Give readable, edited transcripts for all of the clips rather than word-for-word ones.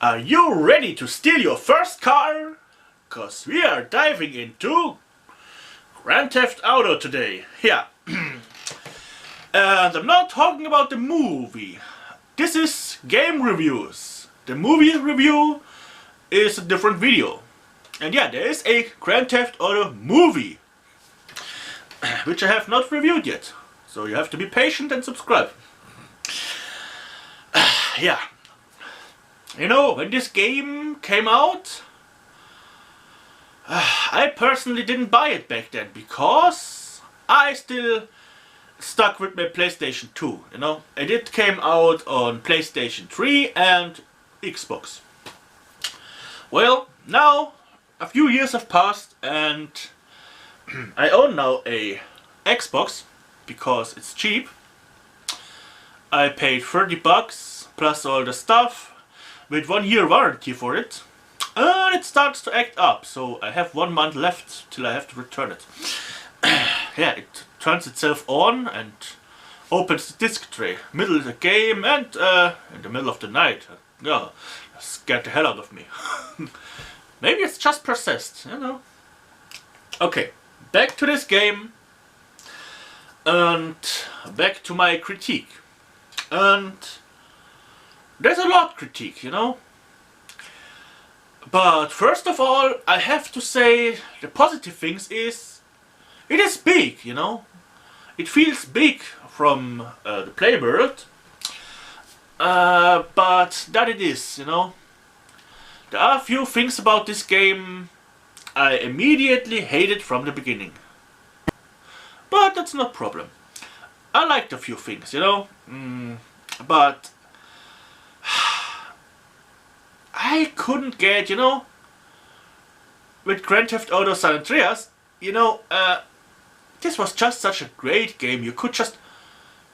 Are you ready to steal your first car? Cause we are diving into Grand Theft Auto today. Yeah. And I'm not talking about the movie. This is game reviews. The movie review is a different video. And yeah, there is a Grand Theft Auto movie, which I have not reviewed yet. So you have to be patient and subscribe. Yeah. You know, when this game came out, I personally didn't buy it back then because I still stuck with my PlayStation 2, you know. And it came out on PlayStation 3 and Xbox. Well, now a few years have passed and I own now a Xbox because it's cheap. I paid 30 bucks plus all the stuff with 1 year warranty for it. And it starts to act up, so I have 1 month left till I have to return it. Yeah, it turns itself on and opens the disc tray, middle of the game and in the middle of the night. Yeah, scared the hell out of me. Maybe it's just processed, you know. Okay, back to this game and back to my critique. And there's a lot of critique, you know. But first of all, I have to say the positive things is it is big, you know. It feels big from the play world, but that it is, you know. There are a few things about this game I immediately hated from the beginning. But that's no problem. I liked a few things, you know. But I couldn't get, you know, with Grand Theft Auto San Andreas, you know, this was just such a great game. You could just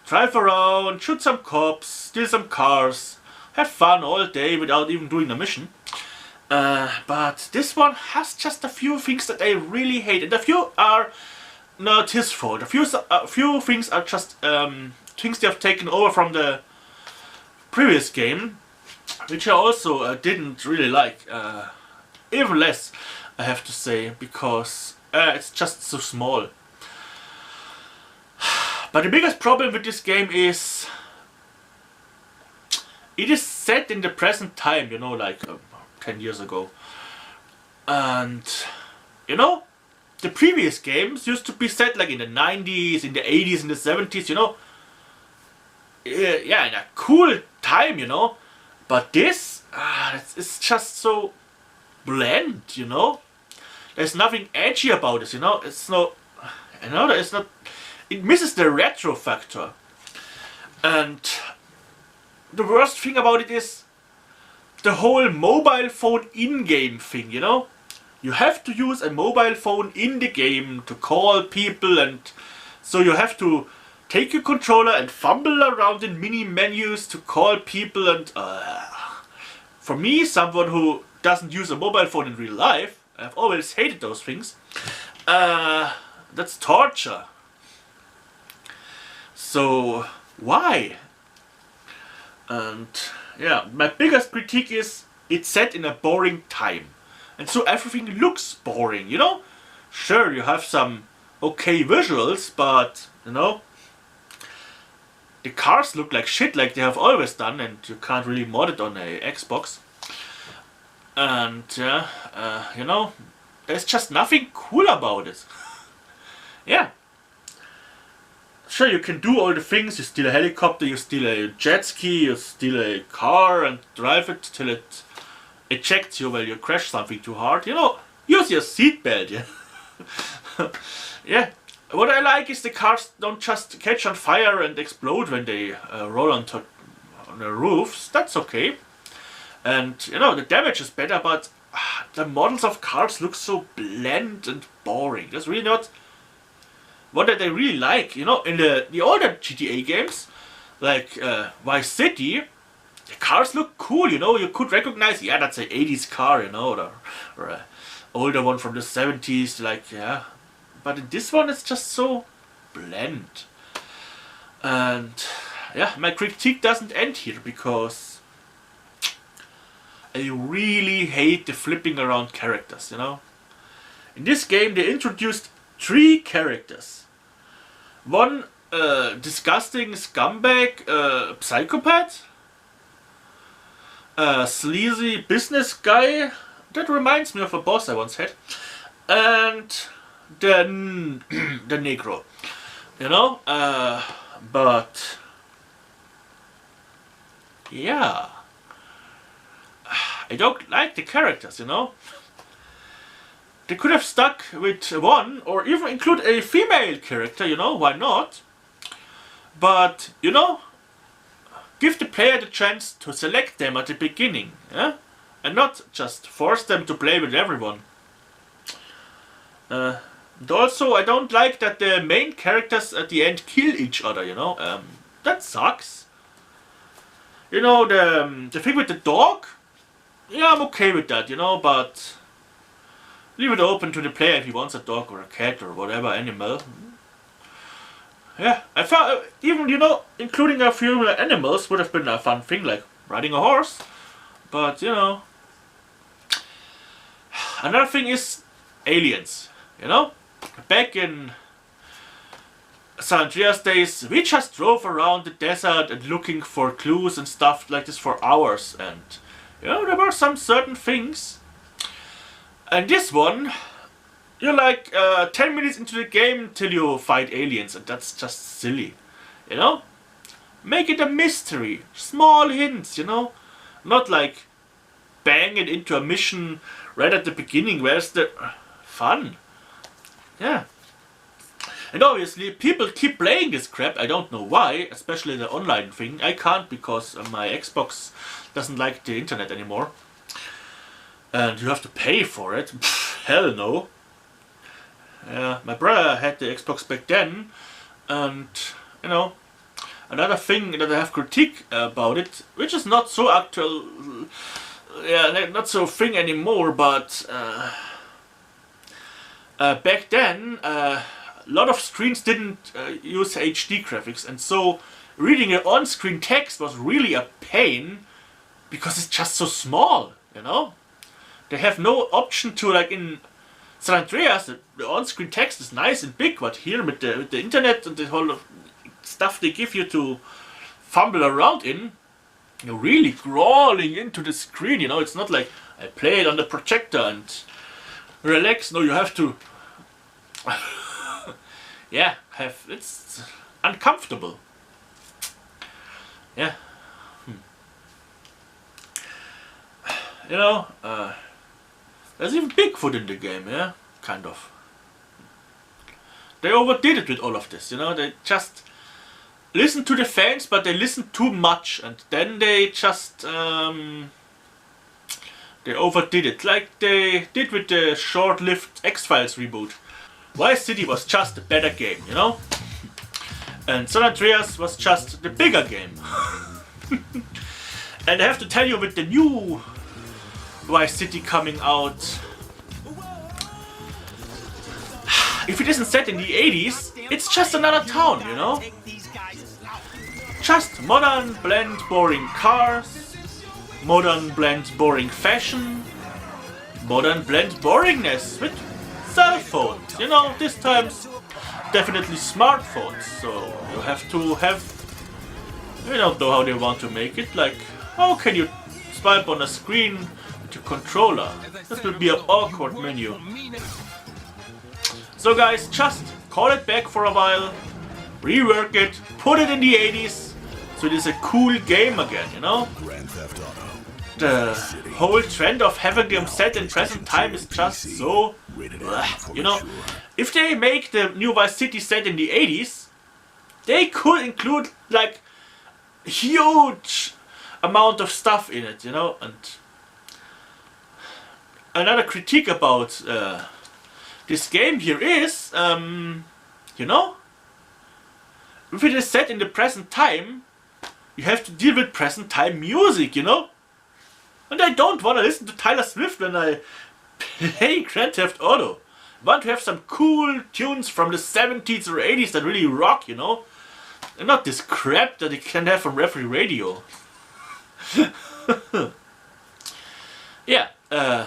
drive around, shoot some cops, steal some cars, have fun all day without even doing a mission. But this one has just a few things that I really hate, and a few are not his fault. A few things are just things they have taken over from the previous game, which I also didn't really like, even less, I have to say, because it's just so small. But the biggest problem with this game is it is set in the present time, you know, like 10 years ago. And, you know, the previous games used to be set like in the 90s, in the 80s, in the 70s, you know. Yeah, in a cool time, you know. But this, it's just so bland, you know. There's nothing edgy about this, you know. It's no, you know, there's not. It misses the retro factor. And the worst thing about it is the whole mobile phone in-game thing, you know. You have to use a mobile phone in the game to call people, and so you have to take your controller and fumble around in mini menus to call people, and for me, someone who doesn't use a mobile phone in real life, I've always hated those things, that's torture. So why? And yeah, my biggest critique is it's set in a boring time, and so everything looks boring, you know. Sure, you have some okay visuals, but you know, the cars look like shit, like they have always done, and you can't really mod it on a Xbox. And you know, there's just nothing cool about it. Yeah. Sure, you can do all the things. You steal a helicopter, you steal a jet ski, you steal a car and drive it till it ejects you while you crash something too hard. You know, use your seatbelt. Yeah. Yeah. What I like is the cars don't just catch on fire and explode when they roll on the roofs. That's okay. And, you know, the damage is better, but the models of cars look so bland and boring. That's really not what I really like. You know, in the older GTA games, like Vice City, the cars look cool, you know. You could recognize, yeah, that's an 80s car, you know, or an older one from the 70s, like, yeah. But in this one, it's just so bland. And yeah, my critique doesn't end here because I really hate the flipping around characters, you know. In this game they introduced 3 characters. One disgusting scumbag psychopath, a sleazy business guy that reminds me of a boss I once had, and then the Negro, you know. But yeah, I don't like the characters, you know. They could have stuck with one, or even include a female character, you know, why not? But, you know, give the player the chance to select them at the beginning, yeah? And not just force them to play with everyone. And also, I don't like that the main characters at the end kill each other, you know. That sucks. You know, the thing with the dog, yeah, I'm okay with that, you know, but leave it open to the player if he wants a dog or a cat or whatever animal. Yeah, I thought even, you know, including a few animals would have been a fun thing, like riding a horse. But, you know, another thing is aliens, you know. Back in San Andreas days, we just drove around the desert and looking for clues and stuff like this for hours. And, you know, there were some certain things. And this one, you're like 10 minutes into the game till you fight aliens, and that's just silly, you know? Make it a mystery, small hints, you know? Not like bang it into a mission right at the beginning. Where's the fun? Yeah. And obviously people keep playing this crap, I don't know why, especially the online thing. I can't because my Xbox doesn't like the internet anymore. And you have to pay for it. Pfft, hell no. My brother had the Xbox back then, and you know, another thing that I have critique about it, which is not so actual, not so thing anymore, but back then a lot of screens didn't use HD graphics, and so reading an on-screen text was really a pain because it's just so small, you know. They have no option to, like in San Andreas, the on-screen text is nice and big, but here with the internet and the whole stuff they give you to fumble around in, you're really crawling into the screen, you know. It's not like I play it on the projector and relax. No, you have to yeah, it's uncomfortable. Yeah. You know, there's even Bigfoot in the game, yeah? Kind of. They overdid it with all of this, you know? They just listen to the fans, but they listen too much, and then they just, they overdid it, like they did with the short-lived X-Files reboot. Vice City was just a better game, you know? And San Andreas was just the bigger game. And I have to tell you, with the new Vice City coming out, if it isn't set in the 80s, it's just another town, you know? Just modern blend boring cars, modern blend boring fashion, modern blend boringness with cell phones, you know, this time's definitely smartphones, so you have to have, I don't know how they want to make it, like, how can you swipe on a screen with your controller? That will be an awkward menu. So guys, just call it back for a while, rework it, put it in the 80s, so it is a cool game again, you know? The whole trend of having them set in present time is just so, you know? If they make the new Vice City set in the 80s, they could include like huge amount of stuff in it, you know? And another critique about this game here is, you know, if it is set in the present time, you have to deal with present time music, you know? And I don't want to listen to Tyler Swift when I play Grand Theft Auto. I want to have some cool tunes from the 70s or 80s that really rock, you know? And not this crap that you can have from every radio. Yeah,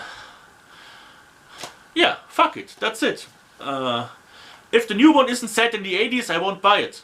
fuck it, that's it. If the new one isn't set in the 80s, I won't buy it.